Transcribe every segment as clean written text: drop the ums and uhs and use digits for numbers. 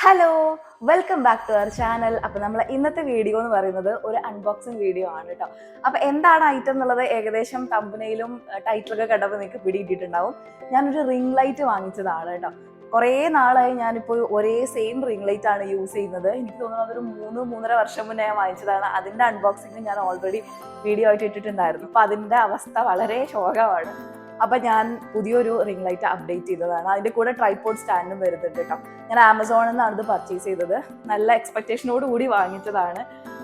Hello, welcome back to our channel. അപ്പോൾ നമ്മൾ ഇന്നത്തെ വീഡിയോ എന്ന് പറയുന്നത് ഒരു അൺബോക്സിങ് വീഡിയോ ആണ് കേട്ടോ. അപ്പോൾ എന്താണ് ഐറ്റം എന്നുള്ളത് ഏകദേശം തമ്പനയിലും ടൈറ്റിലൊക്കെ കണ്ടപ്പോൾ നിങ്ങൾക്ക് പിടിയിട്ടിട്ടുണ്ടാവും. ഞാനൊരു റിംഗ് ലൈറ്റ് വാങ്ങിച്ചതാണ് കേട്ടോ. കുറേ നാളായി ഞാനിപ്പോൾ ഒരേ സെയിം റിംഗ് ലൈറ്റ് ആണ് യൂസ് ചെയ്യുന്നത്. എനിക്ക് തോന്നുന്നത് അതൊരു 3-3.5 വർഷം മുന്നേ ഞാൻ വാങ്ങിച്ചതാണ്. അതിൻ്റെ അൺബോക്സിങ് ഞാൻ ഓൾറെഡി വീഡിയോ ആയിട്ട് ഇട്ടിട്ടുണ്ടായിരുന്നു. അപ്പോൾ അതിൻ്റെ അവസ്ഥ വളരെ ശോകമാണ്. അപ്പം ഞാൻ പുതിയൊരു റിംഗ് ലൈറ്റ് അപ്ഡേറ്റ് ചെയ്തതാണ്. അതിൻ്റെ കൂടെ ട്രൈപോഡ് സ്റ്റാൻഡും വരുന്നുണ്ട് കേട്ടോ. ഞാൻ ആമസോണിൽ നിന്നാണ് ഇത് പർച്ചേസ് ചെയ്തത്. നല്ല എക്സ്പെക്റ്റേഷനോട് കൂടി വാങ്ങിച്ചതാണ്.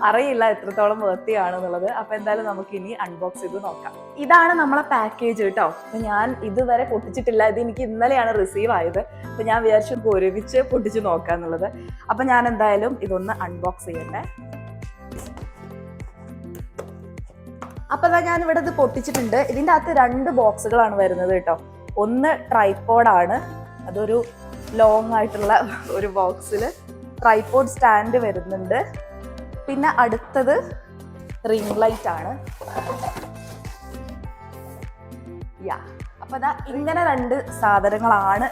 അറിയില്ല എത്രത്തോളം വൃത്തിയാണെന്നുള്ളത്. അപ്പോൾ എന്തായാലും നമുക്ക് ഇനി അൺബോക്സ് ചെയ്ത് നോക്കാം. ഇതാണ് നമ്മളെ പാക്കേജ് കേട്ടോ. അപ്പം ഞാൻ ഇതുവരെ പൊട്ടിച്ചിട്ടില്ല. ഇത് എനിക്ക് ഇന്നലെയാണ് റിസീവ് ആയത്. അപ്പം ഞാൻ വിചാരിച്ചു ഒരുമിച്ച് പൊട്ടിച്ച് നോക്കാം എന്നുള്ളത്. അപ്പം ഞാൻ എന്തായാലും ഇതൊന്ന് അൺബോക്സ് ചെയ്യട്ടെ. അപ്പൊ ഞാൻ ഇവിടെ ഇത് പൊട്ടിച്ചിട്ടുണ്ട്. ഇതിൻ്റെ അകത്ത് 2 ബോക്സുകളാണ് വരുന്നത് കേട്ടോ. ഒന്ന് ട്രൈപോഡാണ്, അതൊരു ലോങ് ആയിട്ടുള്ള ഒരു ബോക്സിൽ ട്രൈപോഡ് സ്റ്റാൻഡ് വരുന്നുണ്ട്. പിന്നെ അടുത്തത് റിംഗ് ലൈറ്റ് ആണ്. അപ്പൊ ഇങ്ങനെ 2 സാധനങ്ങളാണ്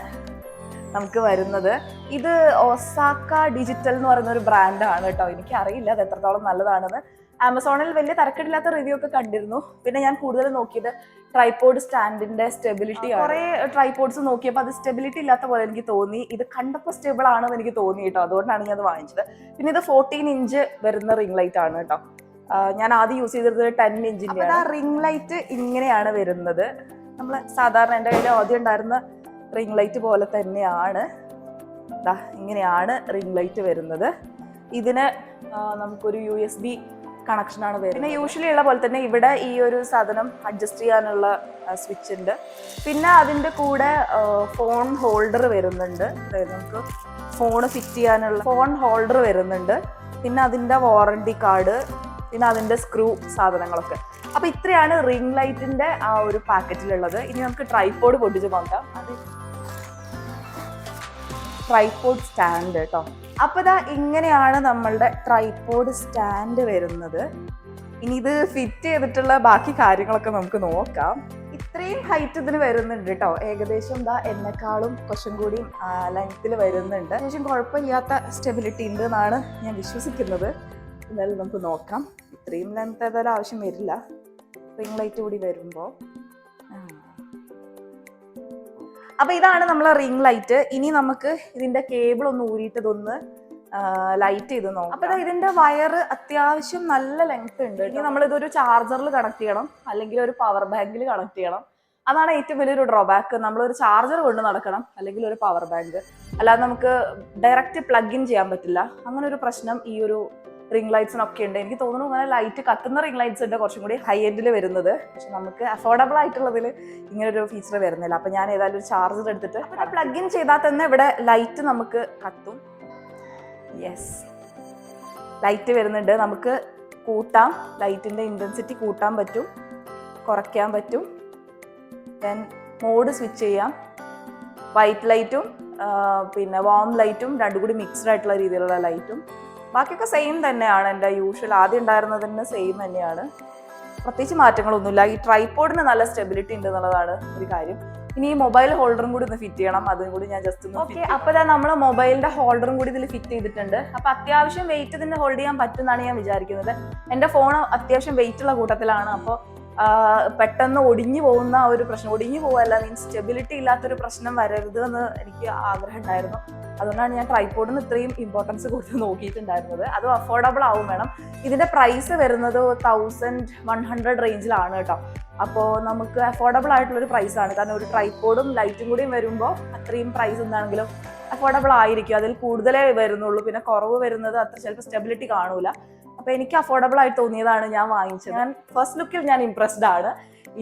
നമുക്ക് വരുന്നത്. ഇത് ഒസാക്ക ഡിജിറ്റൽ എന്ന് പറയുന്ന ഒരു ബ്രാൻഡാണ് കേട്ടോ. എനിക്ക് അറിയില്ല അത് എത്രത്തോളം നല്ലതാണെന്ന്. ആമസോണിൽ വലിയ തരക്കേടില്ലാത്ത റിവ്യൂ ഒക്കെ കണ്ടിരുന്നു. പിന്നെ ഞാൻ കൂടുതൽ നോക്കിയത് ട്രൈപോഡ് സ്റ്റാൻഡിന്റെ സ്റ്റെബിലിറ്റി. കുറെ ട്രൈപോഡ്സ് നോക്കിയപ്പോൾ അത് സ്റ്റെബിലിറ്റി ഇല്ലാത്ത പോലെ എനിക്ക് തോന്നി. ഇത് കണ്ടപ്പോൾ സ്റ്റേബിൾ ആണെന്ന് എനിക്ക് തോന്നി കേട്ടോ. അതുകൊണ്ടാണ് ഞാൻ അത് വാങ്ങിച്ചത്. പിന്നെ ഇത് 14 ഇഞ്ച് വരുന്ന റിംഗ് ലൈറ്റ് ആണ് കേട്ടോ. ഞാൻ ആദ്യം യൂസ് ചെയ്തത് 10 ഇഞ്ചിന്റെ. ആ റിംഗ് ലൈറ്റ് ഇങ്ങനെയാണ് വരുന്നത്. നമ്മൾ സാധാരണ എൻ്റെ കയ്യിൽ ആദ്യം ഉണ്ടായിരുന്ന റിംഗ് ലൈറ്റ് പോലെ തന്നെയാണ്. ഇങ്ങനെയാണ് റിംഗ് ലൈറ്റ് വരുന്നത്. ഇതിന് നമുക്കൊരു USB കണക്ഷനാണ് വരുന്നത്. പിന്നെ യൂഷ്വലി ഉള്ള പോലെ തന്നെ ഇവിടെ ഈ ഒരു സാധനം അഡ്ജസ്റ്റ് ചെയ്യാനുള്ള സ്വിച്ച് ഉണ്ട്. പിന്നെ അതിൻ്റെ കൂടെ ഫോൺ ഹോൾഡർ വരുന്നുണ്ട്. അതായത് നമുക്ക് ഫോൺ ഫിറ്റ് ചെയ്യാനുള്ള ഫോൺ ഹോൾഡർ വരുന്നുണ്ട്. പിന്നെ അതിൻ്റെ വാറണ്ടി കാർഡ്, പിന്നെ അതിൻ്റെ സ്ക്രൂ സാധനങ്ങളൊക്കെ. അപ്പോൾ ഇത്രയാണ് റിംഗ് ലൈറ്റിൻ്റെ ആ ഒരു പാക്കറ്റിലുള്ളത്. ഇനി നമുക്ക് ട്രൈപോഡ് പൊട്ടിച്ച് നോക്കാം. അത് ട്രൈപോഡ് സ്റ്റാൻഡ് കേട്ടോ. അപ്പോൾ ഇങ്ങനെയാണ് നമ്മളുടെ ട്രൈപോഡ് സ്റ്റാൻഡ് വരുന്നത്. ഇനി ഇത് ഫിറ്റ് ചെയ്തിട്ടുള്ള ബാക്കി കാര്യങ്ങളൊക്കെ നമുക്ക് നോക്കാം. ഇത്രയും ഹൈറ്റ് ഇതിന് വരുന്നുണ്ട് കേട്ടോ. ഏകദേശം എന്നെക്കാളും കുറച്ചും കൂടി ലെങ്ത്തിൽ വരുന്നുണ്ട്. ഏകദേശം കുഴപ്പമില്ലാത്ത സ്റ്റെബിലിറ്റി ഉണ്ട് എന്നാണ് ഞാൻ വിശ്വസിക്കുന്നത്. എന്തായാലും നമുക്ക് നോക്കാം. ഇത്രയും ലെങ്ത് ഏതായാലും ആവശ്യം വരില്ല റിംഗ് ലൈറ്റ് കൂടി വരുമ്പോൾ. അപ്പൊ ഇതാണ് നമ്മളെ റിംഗ് ലൈറ്റ്. ഇനി നമുക്ക് ഇതിന്റെ കേബിൾ ഒന്ന് ഊരിയിട്ടതൊന്ന് ലൈറ്റ് ചെയ്ത് നോക്കാം. അപ്പൊ ഇതിന്റെ വയറ് അത്യാവശ്യം നല്ല ലെങ്ത് ഉണ്ട്. ഇനി നമ്മളിതൊരു ചാർജറിൽ കണക്ട് ചെയ്യണം, അല്ലെങ്കിൽ ഒരു പവർ ബാങ്കിൽ കണക്ട് ചെയ്യണം. അതാണ് ഏറ്റവും വലിയൊരു ഡ്രോബാക്ക്. നമ്മളൊരു ചാർജർ കൊണ്ട് നടക്കണം, അല്ലെങ്കിൽ ഒരു പവർ ബാങ്ക്. അല്ലാതെ നമുക്ക് ഡയറക്റ്റ് പ്ലഗ് ഇൻ ചെയ്യാൻ പറ്റില്ല. അങ്ങനെ ഒരു പ്രശ്നം ഈ ഒരു റിംഗ് ലൈറ്റ്സിനൊക്കെ ഉണ്ട്. എനിക്ക് തോന്നുന്നു അങ്ങനെ ലൈറ്റ് കത്തുന്ന റിംഗ് ലൈറ്റ്സ് ഉണ്ട് കുറച്ചും കൂടി ഹൈ എൻഡിൽ വരുന്നത്. പക്ഷെ നമുക്ക് അഫോർഡബിൾ ആയിട്ടുള്ളതിൽ ഇങ്ങനൊരു ഫീച്ചർ വരുന്നില്ല. അപ്പം ഞാൻ ഏതായാലും ഒരു ചാർജർ എടുത്തിട്ട് പ്ലഗ് ഇൻ ചെയ്താൽ തന്നെ ഇവിടെ ലൈറ്റ് നമുക്ക് കത്തും. യെസ്, ലൈറ്റ് വരുന്നുണ്ട്. നമുക്ക് കൂട്ടാം, ലൈറ്റിൻ്റെ ഇൻറ്റൻസിറ്റി കൂട്ടാൻ പറ്റും, കുറയ്ക്കാൻ പറ്റും. ദെൻ മോഡ് സ്വിച്ച് ചെയ്യാം. വൈറ്റ് ലൈറ്റും പിന്നെ വാം ലൈറ്റും രണ്ടും കൂടി മിക്സ്ഡ് ആയിട്ടുള്ള രീതിയിലുള്ള ലൈറ്റും. ബാക്കിയൊക്കെ സെയിം തന്നെയാണ്. എൻ്റെ യൂഷ്വൽ ആദ്യം ഉണ്ടായിരുന്നതിന് സെയിം തന്നെയാണ്. പ്രത്യേകിച്ച് മാറ്റങ്ങളൊന്നുമില്ല. ഈ ട്രൈപോഡിന് നല്ല സ്റ്റെബിലിറ്റി ഉണ്ട് എന്നുള്ളതാണ് ഒരു കാര്യം. ഇനി ഈ മൊബൈൽ ഹോൾഡറും കൂടി ഒന്ന് ഫിറ്റ് ചെയ്യണം. അതും കൂടി ഞാൻ ജസ്റ്റ് ഒന്ന് ഓക്കെ. അപ്പോൾ നമ്മൾ മൊബൈലിൻ്റെ ഹോൾഡറും കൂടി ഇതിൽ ഫിറ്റ് ചെയ്തിട്ടുണ്ട്. അപ്പോൾ അത്യാവശ്യം വെയിറ്റ് ഇതിന് ഹോൾഡ് ചെയ്യാൻ പറ്റുമെന്നാണ് ഞാൻ വിചാരിക്കുന്നത്. എൻ്റെ ഫോൺ അത്യാവശ്യം വെയിറ്റ് ഉള്ള കൂട്ടത്തിലാണ്. അപ്പോൾ പെട്ടെന്ന് ഒടിഞ്ഞു പോകുന്ന ഒരു പ്രശ്നം, ഒടിഞ്ഞു പോവല്ല, മീൻസ് സ്റ്റെബിലിറ്റി ഇല്ലാത്തൊരു പ്രശ്നം വരരുത് എന്ന് എനിക്ക് ആഗ്രഹം ഉണ്ടായിരുന്നു. അതുകൊണ്ടാണ് ഞാൻ ട്രൈപോഡിന് ഇത്രയും ഇമ്പോർട്ടൻസ് കൊടുത്ത് നോക്കിയിട്ടുണ്ടായിരുന്നത്. അത് അഫോർഡബിൾ ആവും വേണം. ഇതിൻ്റെ പ്രൈസ് വരുന്നത് 1100 റേഞ്ചിലാണ് കേട്ടോ. അപ്പോൾ നമുക്ക് അഫോർഡബിൾ ആയിട്ടുള്ളൊരു പ്രൈസാണ്. കാരണം ഒരു ട്രൈപോഡും ലൈറ്റും കൂടിയും വരുമ്പോൾ അത്രയും പ്രൈസ് എന്താണെങ്കിലും അഫോർഡബിൾ ആയിരിക്കും. അതിൽ കൂടുതലേ വരുന്നുള്ളൂ. പിന്നെ കുറവ് വരുന്നത് അത്ര ചിലപ്പോൾ സ്റ്റെബിലിറ്റി കാണൂല. അപ്പോൾ എനിക്ക് അഫോർഡബിൾ ആയിട്ട് തോന്നിയതാണ് ഞാൻ വാങ്ങിച്ചത്. ഞാൻ ഫസ്റ്റ് ലുക്കിൽ ഞാൻ ഇംപ്രസ്ഡ് ആണ്.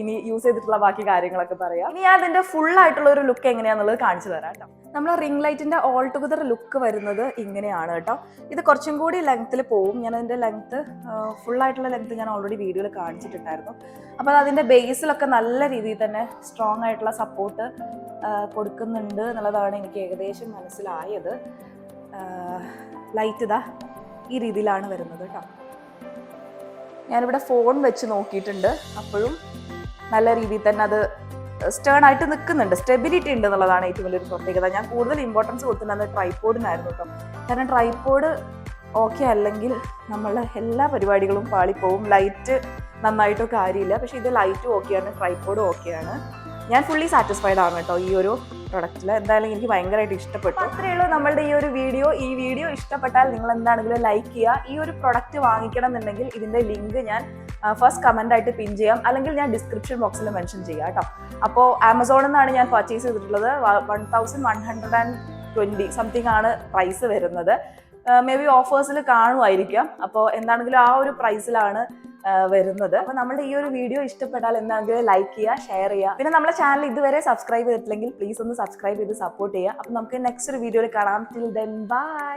ഇനി യൂസ് ചെയ്തിട്ടുള്ള ബാക്കി കാര്യങ്ങളൊക്കെ പറയാം. ഇനി ഞാൻ അതിൻ്റെ ഫുൾ ആയിട്ടുള്ള ഒരു ലുക്ക് എങ്ങനെയാണെന്നുള്ളത് കാണിച്ചു തരാം കേട്ടോ. നമ്മൾ റിംഗ് ലൈറ്റിൻ്റെ ഓൾ ടുഗദർ ലുക്ക് വരുന്നത് ഇങ്ങനെയാണ് കേട്ടോ. ഇത് കുറച്ചും കൂടി ലെങ്ത്തിൽ പോവും. ഞാൻ അതിൻ്റെ ലെങ്ത്ത് ഫുള്ളായിട്ടുള്ള ലെങ്ത്ത് ഞാൻ ഓൾറെഡി വീഡിയോയിൽ കാണിച്ചിട്ടുണ്ടായിരുന്നു. അപ്പോൾ അതിൻ്റെ ബേസിലൊക്കെ നല്ല രീതിയിൽ തന്നെ സ്ട്രോങ് ആയിട്ടുള്ള സപ്പോർട്ട് കൊടുക്കുന്നുണ്ട് എന്നുള്ളതാണ് എനിക്ക് ഏകദേശം മനസ്സിലായത്. ലൈറ്റ് ഈ രീതിയിലാണ് വരുന്നത് കേട്ടോ. ഞാനിവിടെ ഫോൺ വെച്ച് നോക്കിയിട്ടുണ്ട്. അപ്പോഴും നല്ല രീതിയിൽ തന്നെ അത് സ്റ്റേൺ ആയിട്ട് നിൽക്കുന്നുണ്ട്, സ്റ്റെബിലിറ്റി ഉണ്ട് എന്നുള്ളതാണ് ഏറ്റവും വലിയൊരു പ്രത്യേകത. ഞാൻ കൂടുതൽ ഇമ്പോർട്ടൻസ് കൊടുത്തിട്ടുണ്ടായിരുന്നത് ട്രൈപോഡിനായിരുന്നു കേട്ടോ. കാരണം ട്രൈപോഡ് ഓക്കെ അല്ലെങ്കിൽ നമ്മളെ എല്ലാ പരിപാടികളും പാളിപ്പോവും. ലൈറ്റ് നന്നായിട്ടോ കാര്യമില്ല. പക്ഷേ ഇത് ലൈറ്റും ഓക്കെയാണ്, ട്രൈപോഡും ഓക്കെയാണ്. ഞാൻ ഫുള്ളി സാറ്റിസ്ഫൈഡ് ആണ് കേട്ടോ ഈ ഒരു പ്രൊഡക്റ്റിൽ. എന്തായാലും എനിക്ക് ഭയങ്കരമായിട്ട് ഇഷ്ടപ്പെട്ടു. അത്രയേ ഉള്ളൂ നമ്മളുടെ ഈ ഒരു വീഡിയോ. ഈ വീഡിയോ ഇഷ്ടപ്പെട്ടാൽ നിങ്ങൾ എന്താണെങ്കിലും ലൈക്ക് ചെയ്യുക. ഈ ഒരു പ്രൊഡക്റ്റ് വാങ്ങിക്കണം എന്നുണ്ടെങ്കിൽ ഇതിൻ്റെ ലിങ്ക് ഞാൻ ഫസ്റ്റ് കമൻ്റ് ആയിട്ട് പിൻ ചെയ്യാം, അല്ലെങ്കിൽ ഞാൻ ഡിസ്ക്രിപ്ഷൻ ബോക്സിൽ മെൻഷൻ ചെയ്യാം കേട്ടോ. അപ്പോൾ ആമസോണിൽ നിന്നാണ് ഞാൻ പർച്ചേസ് ചെയ്തിട്ടുള്ളത്. 1120 സംതിങ് ആണ് പ്രൈസ് വരുന്നത്. മേ ബി ഓഫേഴ്സിൽ കാണുമായിരിക്കാം. അപ്പോൾ എന്താണെങ്കിലും ആ ഒരു പ്രൈസിലാണ് വരുന്നത്. അപ്പോൾ നമ്മുടെ ഈ ഒരു വീഡിയോ ഇഷ്ടപ്പെട്ടാൽ എന്താണെങ്കിലും ലൈക്ക് ചെയ്യുക, ഷെയർ ചെയ്യുക. പിന്നെ നമ്മുടെ ചാനൽ ഇതുവരെ സബ്സ്ക്രൈബ് ചെയ്തിട്ടില്ലെങ്കിൽ പ്ലീസ് ഒന്ന് സബ്സ്ക്രൈബ് ചെയ്ത് സപ്പോർട്ട് ചെയ്യുക. അപ്പോൾ നമുക്ക് നെക്സ്റ്റ് ഒരു വീഡിയോയിൽ കാണാം. Till then bye.